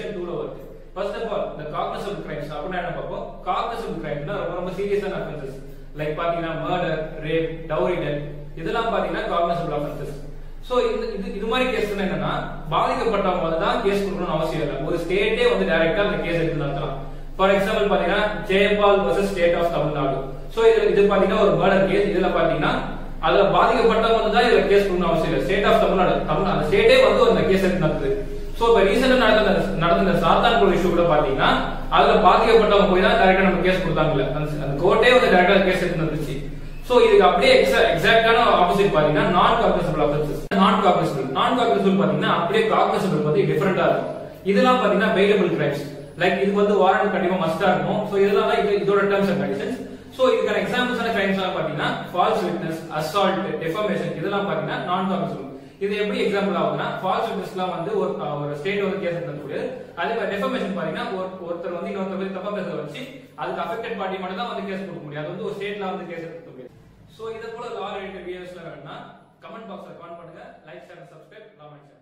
Section 2 ல வருது. First of all the cognizable crimes அப்படினா என்ன பாப்போம். cognizable crimes ரொம்ப சீரியஸான offenses லைக் பாத்தீங்கன்னா மர்டர், ரேப், டவுரி டெத் இதெல்லாம் பாத்தீங்கன்னா cognizable offenses. சோ இது மாதிரி கேஸ் என்னன்னா பாதிக்கப்பட்டவங்க வந்து தான் கேஸ் கொடுக்கணும்னு அவசியம் இல்லை. ஒரு ஸ்டேட்டே வந்து டைரக்டா அந்த கேஸ் எடுத்து நடத்தலாம். ஃபார் எக்ஸாம்பிள் பாத்தீங்கன்னா Jayapal vs state of Tamil Nadu. So இது பாத்தீங்கன்னா ஒரு மர்டர் கேஸ். இதுல பாத்தீங்கன்னா அதுல பாதிக்கப்பட்டவங்க வந்து தான் இதுல கேஸ் கொடுக்கணும் அவசியம் இல்லை. ஸ்டேட் ஆஃப் தமிழ்நாடு அந்த ஸ்டேட்டே வந்து அந்த கேஸ் எடுத்து நடத்துது. சோ இப்ப ரீசெண்டா நடந்த சாத்தான்குளம் இஷ்யூ கூட பாத்தீங்கன்னா அதுல பாதிக்கப்பட்டவங்க போய் தான் டைரக்டா நம்ம கேஸ் கொடுத்தாங்கல்ல. அந்த கோர்ட்டே வந்து டைரக்டா கேஸ் எடுத்து நடந்துச்சு. சோ இதுக்கு அப்படியே எக்ஸாக்ட்டான ஆப்போசிட் பாத்தீங்கன்னா நான் காக்னிசபிள் ஆஃபென்சஸ். நான் காக்னிசபிள் பாத்தீங்கன்னா அப்படியே காக்னிசபிள் பத்தி டிஃபரெண்டா இருக்கும். இதெல்லாம் பாத்தீங்கன்னா பெயிலபிள் கிரைம்ஸ். லைக் இது வந்து வாரண்ட் கண்டிப்பா மஸ்டா இருக்கும். சோ இதெல்லாம் தான் இதோட டர்ம்ஸ் அண்ட் கண்டிஷன்ஸ். சோ இதுக்கான எக்ஸாம்பிள்ஸான கிரைம்ஸ் எல்லாம் பாத்தீங்கன்னா ஃபால்ஸ் விட்னஸ், அசால்ட், டிஃபமேஷன் இதெல்லாம் பாத்தீங்கன்னா நான் காக்னிசபிள். இது எப்படி எக்ஸாம்பிள் ஆகுதுன்னா ஃபால்ஸ் விட்னஸ்லாம் வந்து ஒரு ஸ்டேட் வந்து கேஸ் எடுக்கக்கூடிய. அதே மாதிரி டிஃபமேஷன் பாத்தீங்கன்னா ஒருத்தர் வந்து இன்னொருத்தர் பத்தி தப்பா பேச வச்சு அதுக்கு அஃபெக்டட் பார்ட்டி மட்டும் தான் வந்து கேஸ் கொடுக்க முடியும். அது வந்து ஒரு ஸ்டேட்ல வந்து கேஸ் எடுக்க முடியாது. சோ இத போல லா ரிலேட்டட் வீடியோஸ்ல வேணும்னா கமெண்ட் பாக்ஸ்ல கமெண்ட் பண்ணுங்க. Like, share, subscribe, comment.